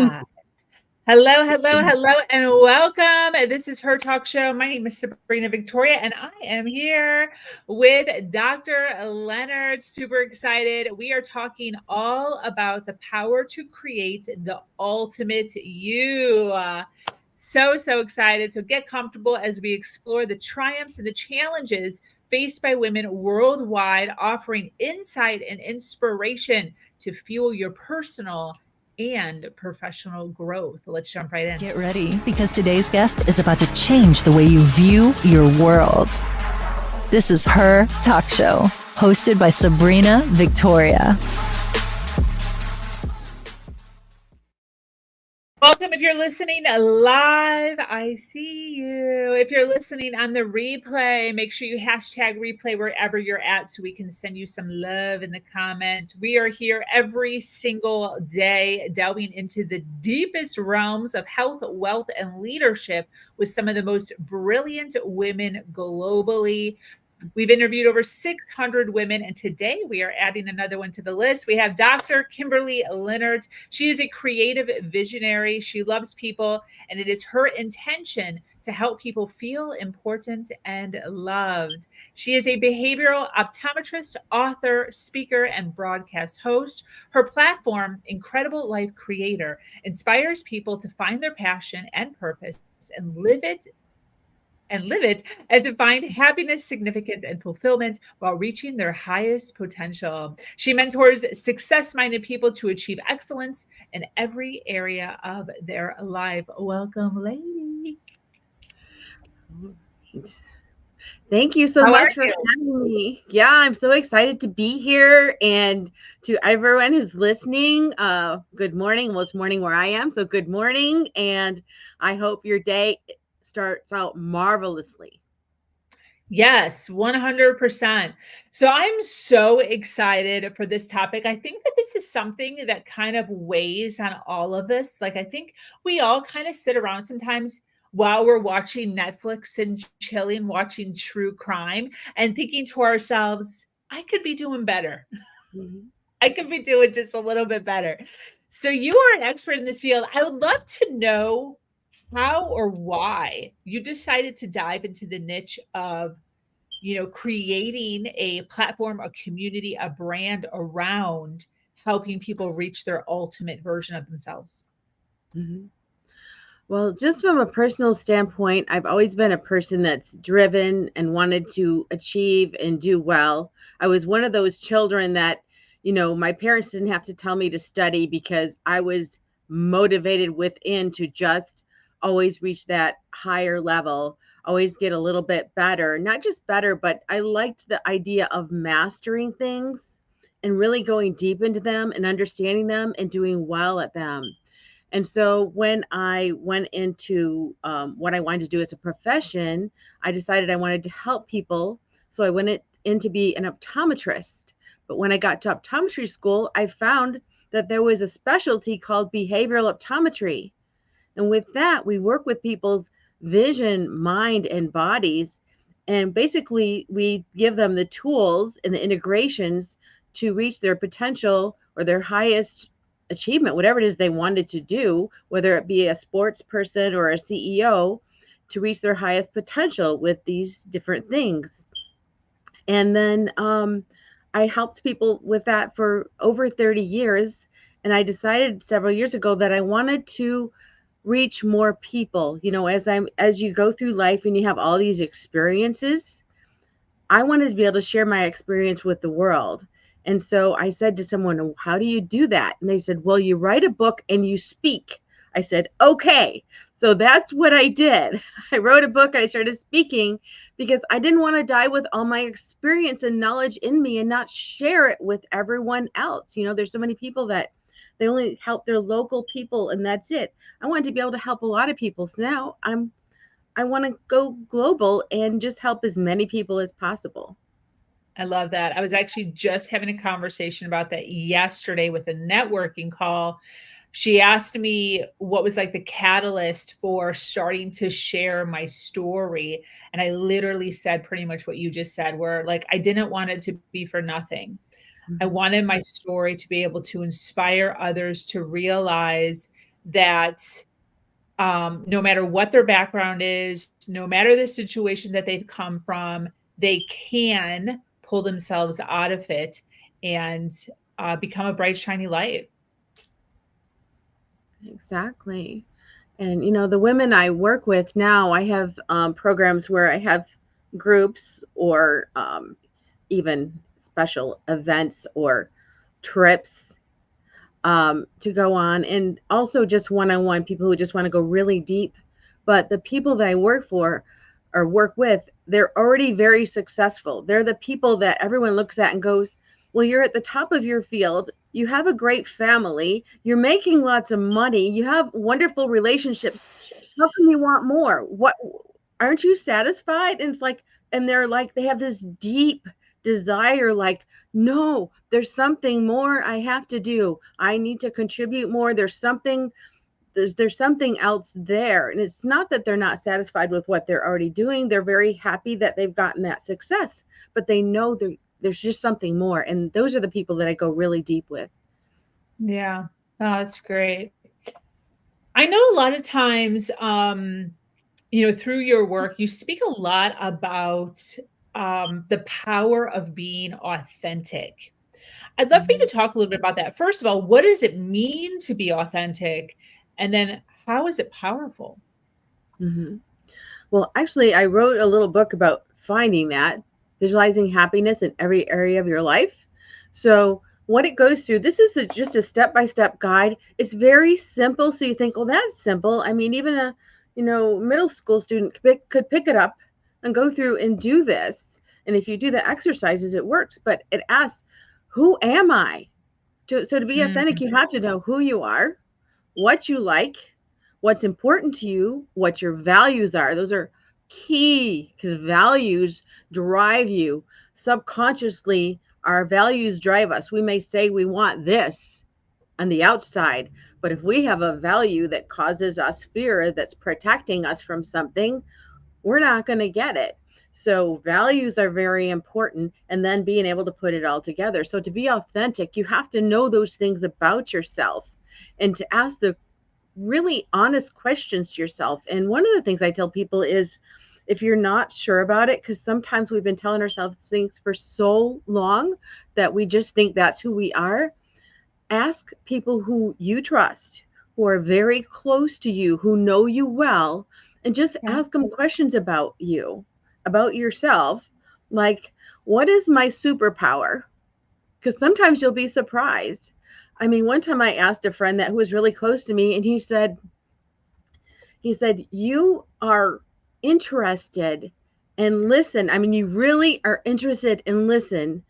Ah, hello, hello, hello, and welcome. This is Her Talk Show. My name is Sabrina Victoria, and I am here with Dr. Leonard. Super excited. We are talking all about the power to create the ultimate you. So excited. So get comfortable as we explore the triumphs and the challenges faced by women worldwide, offering insight and inspiration to fuel your personal and professional growth. Let's jump right in. Get ready, because today's guest is about to change the way you view your world. This is Her Talk Show, hosted by Sabrina Victoria. Welcome. If you're listening live, I see you. If you're listening on the replay, make sure you hashtag replay wherever you're at so we can send you some love in the comments. We are here every single day, delving into the deepest realms of health, wealth, and leadership with some of the most brilliant women globally. We've interviewed over 600 women, and today we are adding another one to the list. We have Dr. Kimberley Linert. She is a creative visionary. She loves people, and it is her intention to help people feel important and loved. She is a behavioral optometrist, author, speaker, and broadcast host. Her platform, Incredible Life Creator, inspires people to find their passion and purpose and live it and to find happiness, significance, and fulfillment while reaching their highest potential. She mentors success minded people to achieve excellence in every area of their life. Welcome, lady. Thank you so How are much for you? having me. Yeah, I'm so excited to be here. And to everyone who's listening, good morning. Well, it's morning where I am. So good morning. And I hope your day starts out marvelously. Yes, 100%. So I'm so excited for this topic. I think that this is something that kind of weighs on all of us. Like, I think we all kind of sit around sometimes while we're watching Netflix and chilling, watching true crime, and thinking to ourselves, I could be doing better. Mhm. I could be doing just a little bit better. So you are an expert in this field. I would love to know how or why you decided to dive into the niche of creating a platform, a community, a brand around helping people reach their ultimate version of themselves. Mhm. Well, just from a personal standpoint, I've always been a person that's driven and wanted to achieve and do well. I was one of those children that, my parents didn't have to tell me to study because I was motivated within to just always reach that higher level, always get a little bit better. Not just better, but I liked the idea of mastering things and really going deep into them and understanding them and doing well at them. And so when I went into what I wanted to do as a profession, I decided I wanted to help people. So I went in to be an optometrist. But when I got to optometry school, I found that there was a specialty called behavioral optometry. And with that, we work with people's vision, mind, and bodies. And basically, we give them the tools and the integrations to reach their potential or their highest achievement, whatever it is they wanted to do, whether it be a sports person or a CEO, to reach their highest potential with these different things. And then I helped people with that for over 30 years. And I decided several years ago that I wanted to reach more people. As you go through life and you have all these experiences, I wanted to be able to share my experience with the world. And so I said to someone, how do you do that? And they said, well, you write a book and you speak. I said, okay. So that's what I did. I wrote a book and I started speaking because I didn't want to die with all my experience and knowledge in me and not share it with everyone else. There's so many people that they only help their local people and that's it. I wanted to be able to help a lot of people. So now I want to go global and just help as many people as possible. I love that. I was actually just having a conversation about that yesterday with a networking call. She asked me what was like the catalyst for starting to share my story. And I literally said pretty much what you just said, where like I didn't want it to be for nothing. I Mhm. wanted my story to be able to inspire others to realize that no matter what their background is, no matter the situation that they've come from, they can pull themselves out of it and become a bright, shiny light. Exactly. And the women I work with now, I have programs where I have groups or even special events or trips to go on, and also just one-on-one people who just want to go really deep. But the people that I work for or work with, they're already very successful. They're the people that everyone looks at and goes, well, you're at the top of your field. You have a great family. You're making lots of money. You have wonderful relationships. How come you want more? What, aren't you satisfied? And it's like, and they're like, they have this deep desire, like, no, there's something more I have to do. I need to contribute more. There's something else there. And it's not that they're not satisfied with what they're already doing. They're very happy that they've gotten that success, but they know there's just something more. And those are the people that I go really deep with. Yeah. Oh, that's great. I know a lot of times, through your work, you speak a lot about the power of being authentic. I'd love for you to talk a little bit about that. First of all, what does it mean to be authentic? And then how is it powerful? Mm-hmm. Well, actually, I wrote a little book about finding that, visualizing happiness in every area of your life. So what it goes through, this is just a step-by-step guide. It's very simple. So you think, well, that's simple. I mean, even a middle school student could pick it up and go through and do this. And if you do the exercises, it works. But it asks, who am I? So to be authentic, you have to know who you are, what you like, what's important to you, what your values are. Those are key because values drive you. Subconsciously, our values drive us. We may say we want this on the outside, but if we have a value that causes us fear, that's protecting us from something, we're not going to get it. So values are very important, and then being able to put it all together. So to be authentic, you have to know those things about yourself and to ask the really honest questions to yourself. And one of the things I tell people is, if you're not sure about it, because sometimes we've been telling ourselves things for so long that we just think that's who we are, ask people who you trust, who are very close to you, who know you well, and just ask them questions about you, about yourself. Like, what is my superpower? Because sometimes you'll be surprised. I mean, one time I asked a friend who was really close to me, and he said, you are interested and listen. I mean, you really are interested and listen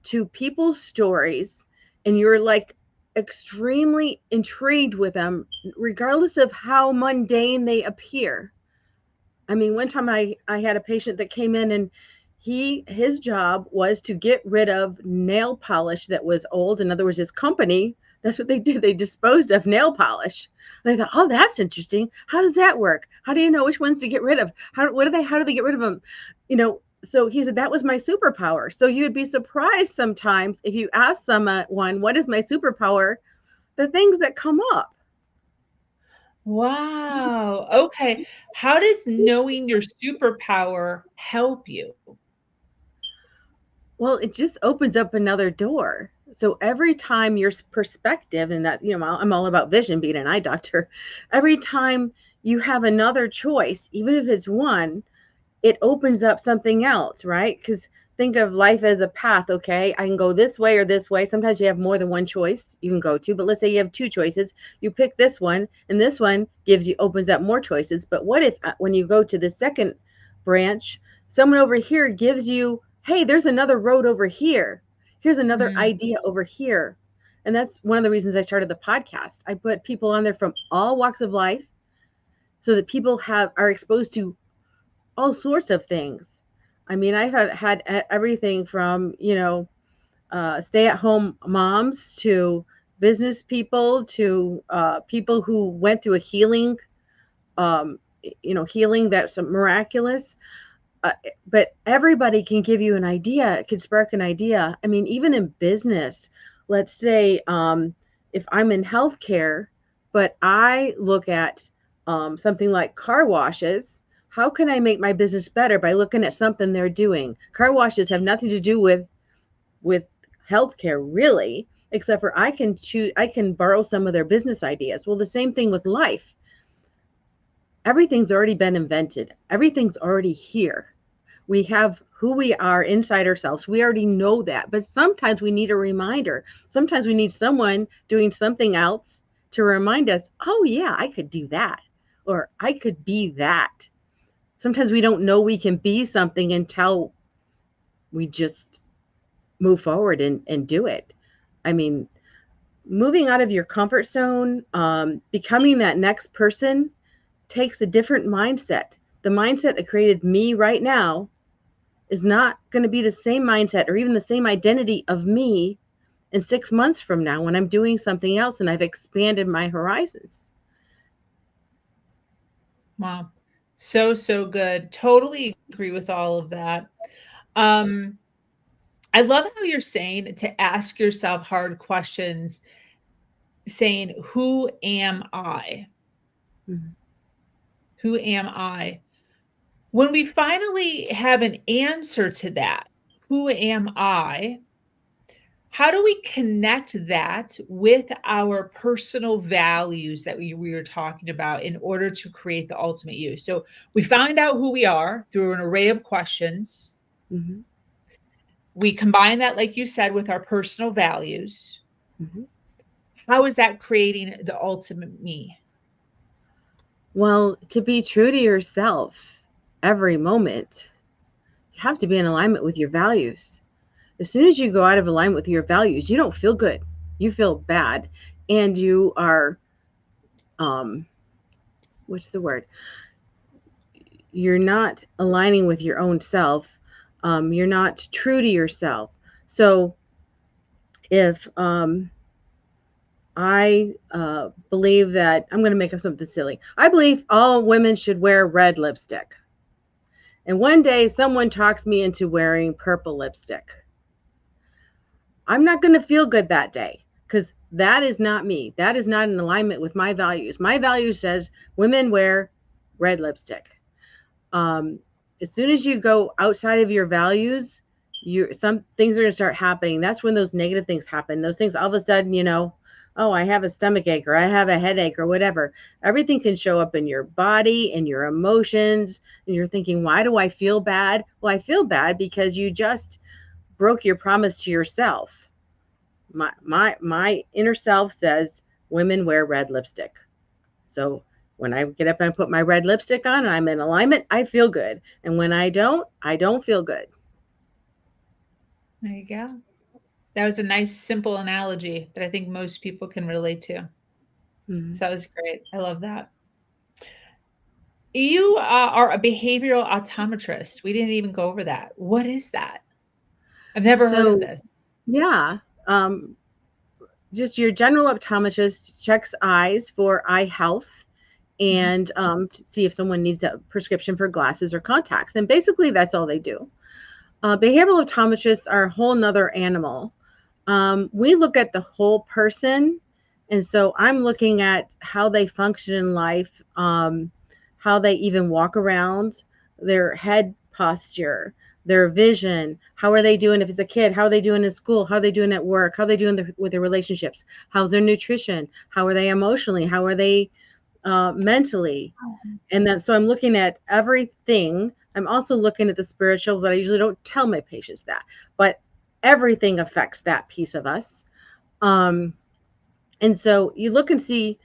to people's stories, and you're like extremely intrigued with them, regardless of how mundane they appear. I mean, one time I had a patient that came in, and his job was to get rid of nail polish that was old. In other words, his company, that's what they did. They disposed of nail polish. And I thought, oh, that's interesting. How does that work? How do you know which ones to get rid of? How do they get rid of them? So he said, that was my superpower. So you would be surprised sometimes if you ask someone, what is my superpower? The things that come up. Wow. Okay. How does knowing your superpower help you? Well, it just opens up another door. So every time your perspective, and that, I'm all about vision, being an eye doctor, every time you have another choice, even if it's one, it opens up something else, right? Because think of life as a path, okay? I can go this way or this way. Sometimes you have more than one choice you can go to, but let's say you have two choices. You pick this one, and this one opens up more choices. But what if when you go to the second branch, someone over here gives you, hey, there's another road over here. Here's another idea over here. And that's one of the reasons I started the podcast. I put people on there from all walks of life so that people are exposed to all sorts of things. I mean, I have had everything from, stay-at-home moms to business people to people who went through a healing, healing that's miraculous. But everybody can give you an idea. It could spark an idea. I mean, even in business, let's say if I'm in healthcare, But I look at something like car washes. How can I make my business better by looking at something they're doing? Car washes have nothing to do with healthcare, really, except for I can borrow some of their business ideas. Well, the same thing with life. Everything's already been invented. Everything's already here. We have who we are inside ourselves. We already know that. But sometimes we need a reminder. Sometimes we need someone doing something else to remind us, oh, yeah, I could do that. Or I could be that. Sometimes we don't know we can be something until we just move forward and do it. I mean, moving out of your comfort zone, becoming that next person takes a different mindset. The mindset that created me right now is not going to be the same mindset or even the same identity of me in 6 months from now when I'm doing something else and I've expanded my horizons. Wow. So good. Totally agree with all of that. I love how you're saying to ask yourself hard questions, saying, who am I? Mm-hmm. Who am I? When we finally have an answer to that, who am I? How do we connect that with our personal values that we were talking about in order to create the ultimate you? So we find out who we are through an array of questions. Mm-hmm. We combine that, like you said, with our personal values. Mm-hmm. How is that creating the ultimate me? Well, to be true to yourself every moment, you have to be in alignment with your values. As soon as you go out of alignment with your values, you don't feel good. You feel bad. And you are, what's the word? You're not aligning with your own self. You're not true to yourself. So if I believe that, I'm going to make up something silly. I believe all women should wear red lipstick. And one day someone talks me into wearing purple lipstick. I'm not going to feel good that day because that is not me. That is not in alignment with my values. My value says women wear red lipstick. Um, as soon as you go outside of your values, some things are going to start happening. That's when those negative things happen. Those things all of a sudden, oh, I have a stomach ache or I have a headache or whatever. Everything can show up in your body and your emotions. And you're thinking, why do I feel bad? Well, I feel bad because you just broke your promise to yourself. My inner self says women wear red lipstick. So when I get up and put my red lipstick on and I'm in alignment, I feel good. And when I don't feel good. There you go. That was a nice, simple analogy that I think most people can relate to. Mm-hmm. So that was great. I love that. You are a behavioral optometrist. We didn't even go over that. What is that? I've never heard of this. Yeah, just your general optometrist checks eyes for eye health and to see if someone needs a prescription for glasses or contacts. And basically, that's all they do. Behavioral optometrists are a whole nother animal. We look at the whole person. And so I'm looking at how they function in life, how they even walk around, their head posture, their vision. How are they doing if it's a kid? How are they doing in school? How are they doing at work? How are they doing with their relationships? How's their nutrition? How are they emotionally? How are they mentally? And then, so I'm looking at everything. I'm also looking at the spiritual, but I usually don't tell my patients that. But everything affects that piece of us. And so you look and see,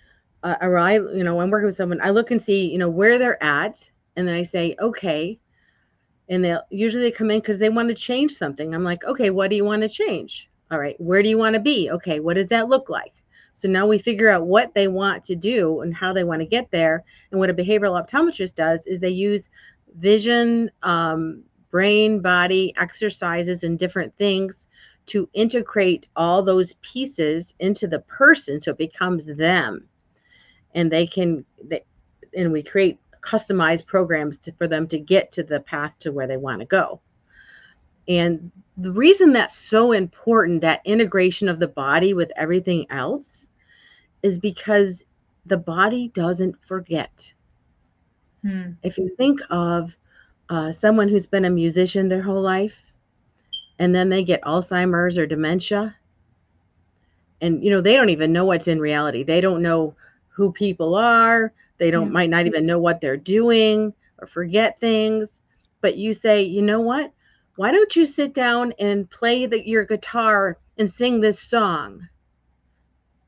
or when I'm working with someone, I look and see, where they're at. And then I say, okay. And they come in because they want to change something. I'm like, okay, what do you want to change? All right. Where do you want to be? Okay. What does that look like? So now we figure out what they want to do and how they want to get there. And what a behavioral optometrist does is they use vision, brain, body, exercises, and different things to integrate all those pieces into the person so it becomes them. And and we create customized programs for them to get to the path to where they want to go. And the reason that's so important, that integration of the body with everything else, is because the body doesn't forget. Hmm. If you think of someone who's been a musician their whole life and then they get Alzheimer's or dementia, and they don't even know what's in reality. They don't know who people are. They don't Yeah. might not even know what they're doing or forget things. But you say, you know what? Why don't you sit down and play your guitar and sing this song?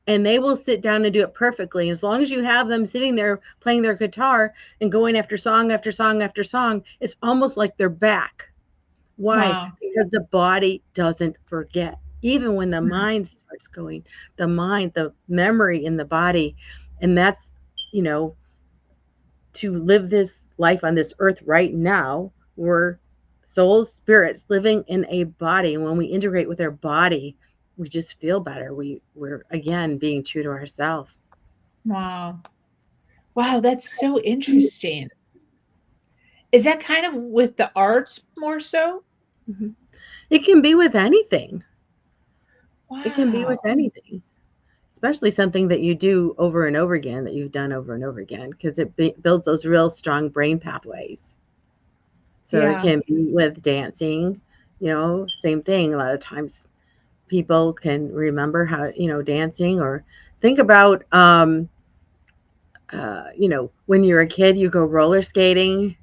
And they will sit down and do it perfectly. As long as you have them sitting there playing their guitar and going after song after song after song, it's almost like they're back. Why? Wow. Because the body doesn't forget. Even when the Hmm. mind starts going, the memory in the body. And that's, you know, to live this life on this earth right now, we're souls, spirits living in a body. And when we integrate with our body, we just feel better. We're again being true to ourselves. Wow. Wow, that's so interesting. Is that kind of with the arts more so? Mhm. It can be with anything. It can be with Wow. anything. Especially something that you do over and over again, that you've done over and over again, because it builds those real strong brain pathways. So it Yeah. can be with dancing, same thing. A lot of times people can remember how, dancing, or think about, when you're a kid, you go roller skating.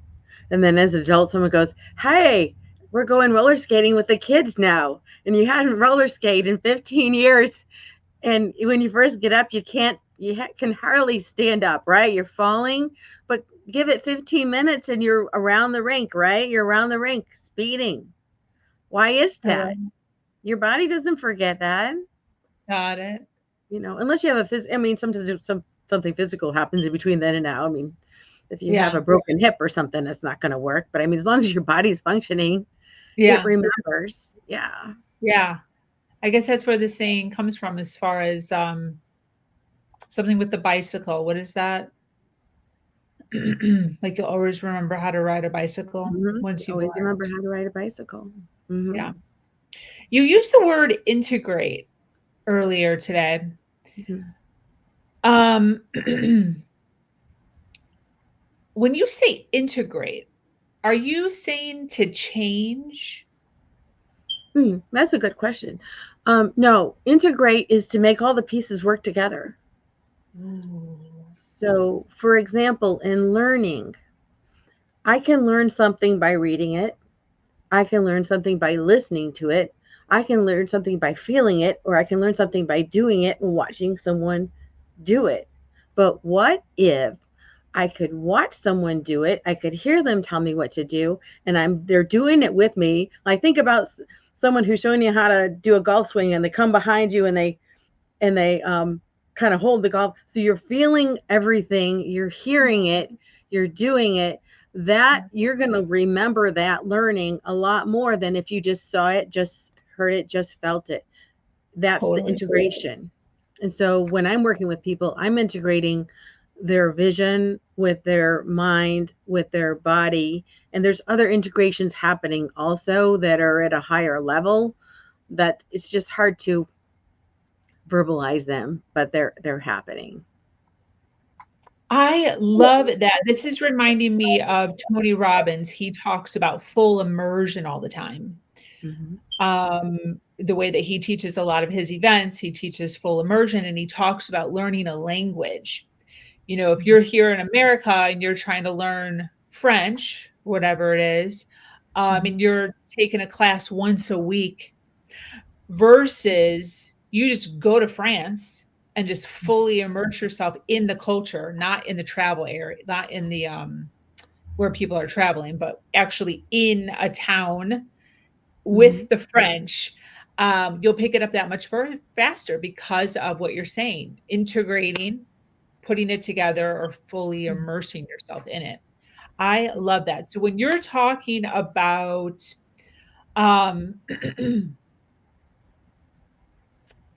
And then as an adult, someone goes, "Hey, we're going roller skating with the kids now." And you hadn't roller skated in 15 years. And when you first get up, can hardly stand up, right? You're falling, but give it 15 minutes and you're around the rink, right? You're around the rink speeding. Why is I that? Your body doesn't forget that, got it. unless you have I mean, sometimes something physical happens in between then and now. I mean, if you have Yeah. a broken hip or something, that's not going to work. But I mean, as long as your body's functioning, it Yeah. remembers. Yeah. Yeah. I guess that's where the saying comes from as far as something with the bicycle. What is that? Like you'll always remember how to ride a bicycle once you've Always remember learned. how to ride a bicycle. Yeah. Hmm. You used the word integrate earlier today. Hmm. Um, when you say integrate, are you saying to change? That's a good question. No, integrate is to make all the pieces work together. Ooh. So, for example, in learning, I can learn something by reading it. I can learn something by listening to it. I can learn something by feeling it, or I can learn something by doing it and watching someone do it. But what if I could watch someone do it? I could hear them tell me what to do, and they're doing it with me. Like, think about someone who's showing you how to do a golf swing, and they come behind you and they kind of hold the golf. So you're feeling everything, you're hearing it, you're doing it. That you're going to remember that learning a lot more than if you just saw it, just heard it, just felt it. That's the Totally. integration. And so when I'm working with people, I'm integrating their vision with their mind, with their body. And there's other integrations happening also that are at a higher level that it's just hard to verbalize them, but they're happening. I love that. This is reminding me of Tony Robbins. He talks about full immersion all the time. Mhm. The way that he teaches a lot of his events, he teaches full immersion and he talks about learning a language. If Mhm. you're here in America and you're trying to learn French, whatever it is, Mhm. and you're taking a class once a week versus you just go to France and just fully immerse yourself in the culture, not in the travel area, not in the where people are traveling, but actually in a town Mhm. with the French, you'll pick it up that much faster because of what you're saying, integrating, putting it together, or fully Mhm. immersing yourself in it. I love that. So when you're talking about um,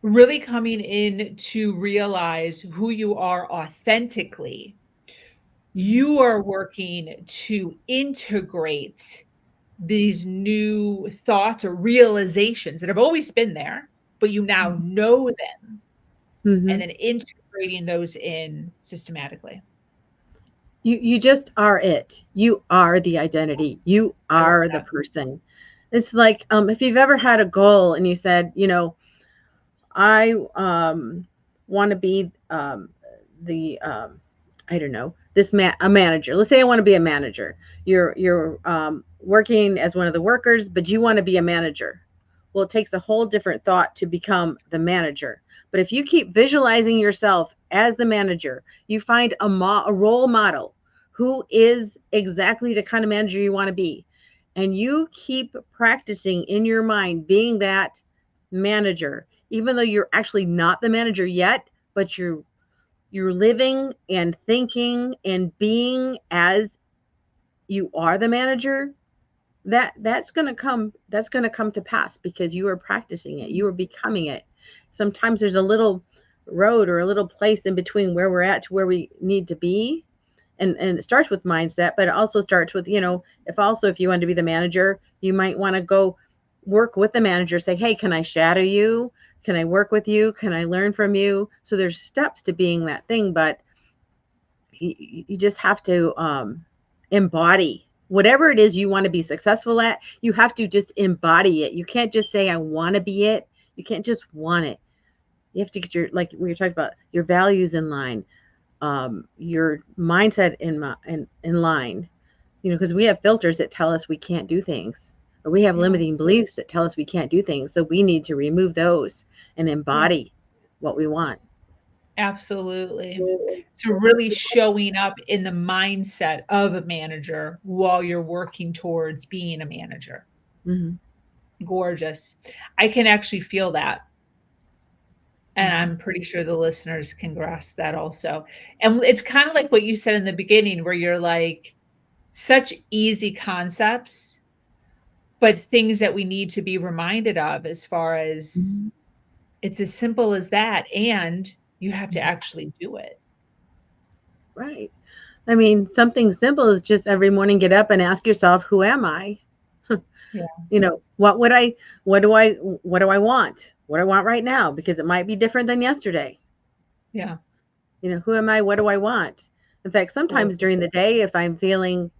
really coming in to realize who you are authentically, Mhm. you are working to integrate these new thoughts or realizations that have always been there, but you now Mhm. know them and Mhm. then integrate. integrating those in systematically. You just are it. You are the identity. You I love are the that. person. It's like if you've ever had a goal and you said, I want to be the I don't know, a manager. Let's say I want to be a manager. You're working as one of the workers, but you want to be a manager. Well, it takes a whole different thought to become the manager. But if you keep visualizing yourself as the manager, you find a role model who is exactly the kind of manager you want to be, and you keep practicing in your mind being that manager, even though you're actually not the manager yet, but you're living and thinking and being as you are the manager. That's going to come to pass because you are practicing it, you are becoming it. Sometimes there's a little road or a little place in between where we're at to where we need to be, and it starts with mindset, but it also starts with, if you want to be the manager, you might want to go work with the manager, say, hey, can I shadow you, can I work with you, can I learn from you? So there's steps to being that thing, but you just have to embody whatever it is you want to be successful at. You have to just embody it. You can't just say I want to be it. You can't just want it. You have to get like we were talking about, your values in line, your mindset in line, because we have filters that tell us we can't do things, or we have Yeah. limiting beliefs that tell us we can't do things. So we need to remove those and Yeah. embody what we want. Absolutely. So really showing up in the mindset of a manager while you're working towards being a manager. Hmm. Gorgeous. I can actually feel that. And Hmm. I'm pretty sure the listeners can grasp that also. And it's kind of like what you said in the beginning, where you're like, such easy concepts, but things that we need to be reminded of, as far as it's as simple as that. And you have to actually do it. Right. I mean, something simple is just every morning get up and ask yourself, who am I? Yeah. What would I, what do I want? What do I want right now? Because it might be different than yesterday. Yeah. Who am I? What do I want? In fact, sometimes Gorgeous. during the day, if I'm feeling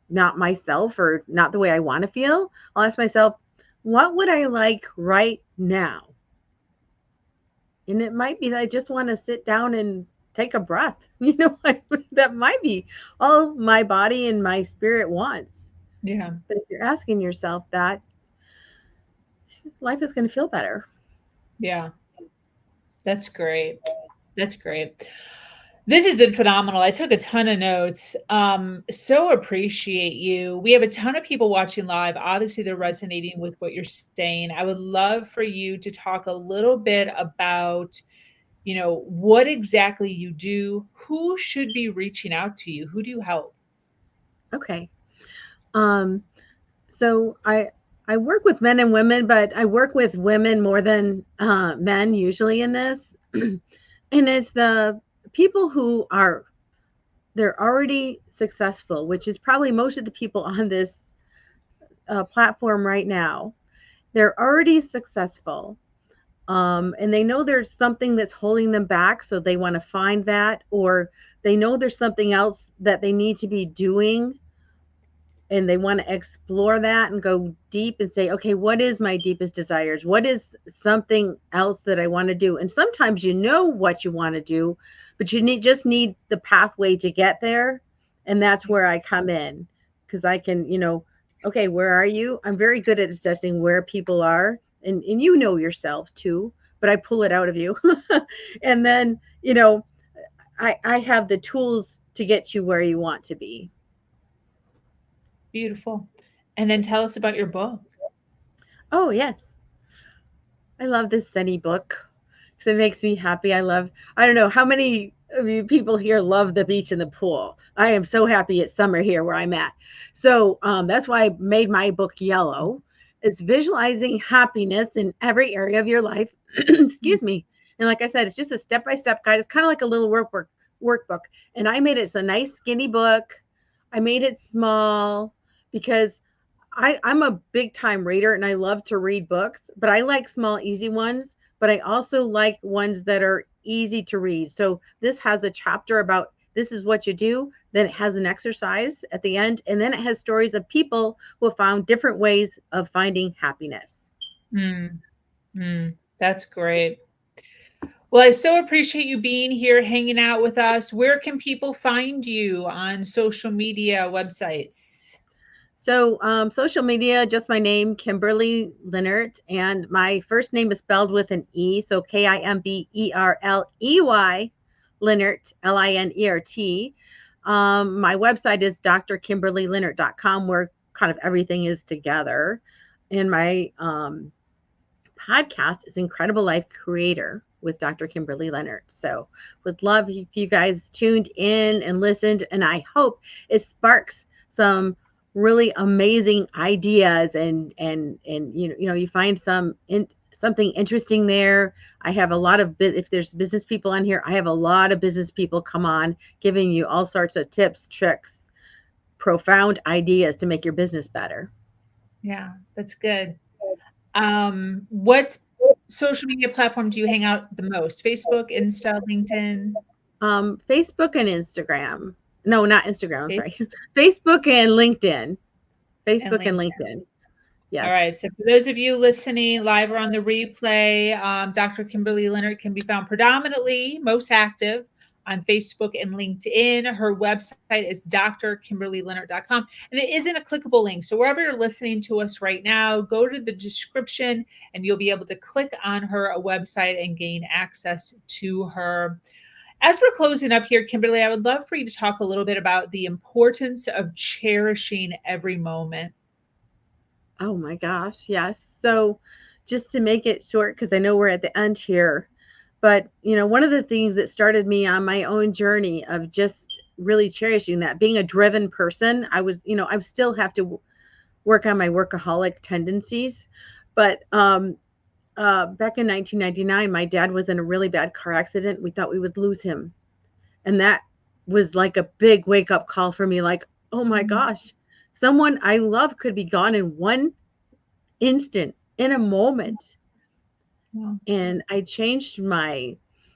not myself or not the way I want to feel, I'll ask myself, what would I like right now? And it might be that I just want to sit down and take a breath. That might be all my body and my spirit wants. Yeah. But if you're asking yourself that, life is going to feel better. Yeah. That's great. That's great. This has been phenomenal. I took a ton of notes. So appreciate you. We have a ton of people watching live. Obviously, they're resonating with what you're saying. I would love for you to talk a little bit about, what exactly you do, who should be reaching out to you, who do you help? Okay. Um, so I work with men and women, but I work with women more than men usually in this. And it's the people who they're already successful, which is probably most of the people on this platform right now. They're already successful. And they know there's something that's holding them back. So they want to find that, or they know there's something else that they need to be doing, and they want to explore that and go deep and say, okay, what is my deepest desires? What is something else that I want to do? And sometimes you know what you want to do, but just need the pathway to get there. And that's where I come in, because I can, okay, where are you? I'm very good at assessing where people are, and yourself too, but I pull it out of you. And then, I have the tools to get you where you want to be. Beautiful. And then tell us about your book. Oh, yes. I love this sunny book because it makes me happy. I don't know how many of you people here love the beach and the pool. I am so happy it's summer here where I'm at. So that's why I made my book yellow. It's visualizing happiness in every area of your life. Excuse me. And like I said, it's just a step-by-step guide. It's kind of like a little workbook. And I made it, it's a nice skinny book. I made it small because I'm a big time reader and I love to read books, but I like small, easy ones. but I also like ones that are easy to read. So this has a chapter about this is what you do, then it has an exercise at the end, and then it has stories of people who have found different ways of finding happiness. That's great. Well, I so appreciate you being here, hanging out with us. Where can people find you on social media websites? So, social media, just my name, Kimberley Linert, and my first name is spelled with an E, so Kimberley Linert, Linert. My website is drkimberleylinert.com, where kind of everything is together. And my podcast is Incredible Life Creator with Dr. Kimberley Linert. So, would love if you guys tuned in and listened, and I hope it sparks some really amazing ideas and you find something interesting there. I have a lot of if there's business people on here, I have a lot of business people come on giving you all sorts of tips, tricks, profound ideas to make your business better. Yeah, that's good. What social media platform do you hang out the most? Facebook, Insta, LinkedIn? Facebook and Instagram. No, not Instagram. I'm sorry. Facebook and LinkedIn. And Facebook and LinkedIn. LinkedIn. All Yes. right. So for those of you listening live or on the replay, Dr. Kimberley Linert can be found predominantly most active on Facebook and LinkedIn. Her website is drkimberleylinert.com, and it isn't a clickable link. So wherever you're listening to us right now, go to the description and you'll be able to click on her website and gain access to her. As we're closing up here, Kimberley, I would love for you to talk a little bit about the importance of cherishing every moment. Oh my gosh. Yes. So just to make it short, because I know we're at the end here, but one of the things that started me on my own journey of just really cherishing that, being a driven person, I still have to work on my workaholic tendencies. But back in 1999, my dad was in a really bad car accident. We thought we would lose him. And that was like a big wake up call for me. Like, oh my gosh, someone I love could be gone in one instant, in a moment. Yeah. And I changed my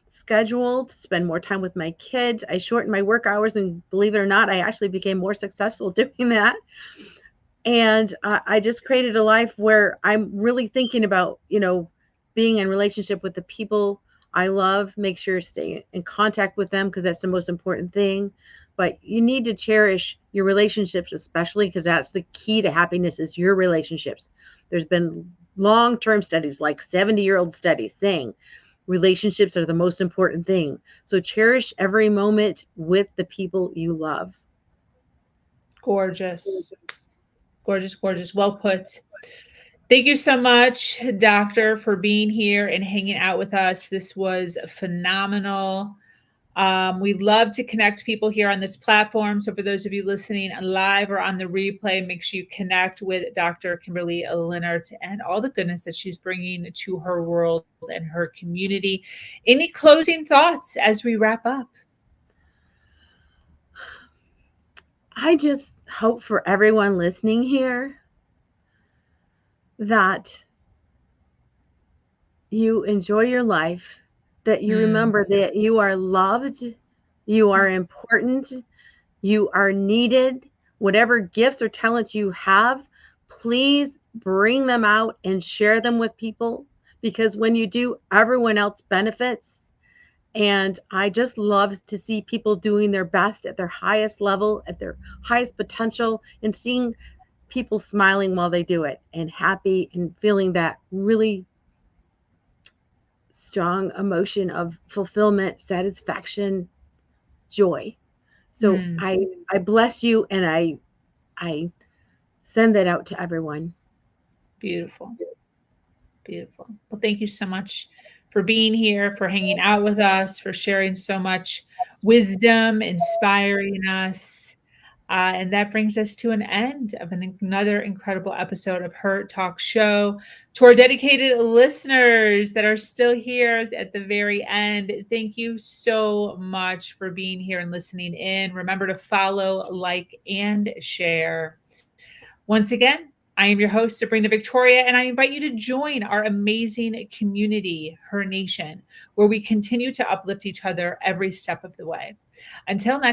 schedule to spend more time with my kids. I shortened my work hours, and believe it or not, I actually became more successful doing that. And I just created a life where I'm really thinking about, being in relationship with the people I love. Make sure to stay in contact with them because that's the most important thing. But you need to cherish your relationships, especially because that's the key to happiness is your relationships. There's been long-term studies, like 70-year-old studies, saying relationships are the most important thing. So cherish every moment with the people you love. Gorgeous. Gorgeous, gorgeous. Well put. Thank you so much, Doctor, for being here and hanging out with us. This was phenomenal. We love to connect people here on this platform. So for those of you listening live or on the replay, make sure you connect with Dr. Kimberley Linert and all the goodness that she's bringing to her world and her community. Any closing thoughts as we wrap up? I just hope for everyone listening here that you enjoy your life, that you remember that you are loved, you are important, you are needed. Whatever gifts or talents you have, please bring them out and share them with people, because when you do, everyone else benefits. And I just love to see people doing their best at their highest level, at their highest potential, and seeing people smiling while they do it and happy and feeling that really strong emotion of fulfillment, satisfaction, joy. So I bless you, and I send that out to everyone. Beautiful. Beautiful. Well, thank you so much for being here, for hanging out with us, for sharing so much wisdom, inspiring us. And that brings us to an end of another incredible episode of Her Talk Show. To our dedicated listeners that are still here at the very end, thank you so much for being here and listening in. Remember to follow, like, and share. Once again, I am your host, Sabrina Victoria, and I invite you to join our amazing community, Her Nation, where we continue to uplift each other every step of the way. Until next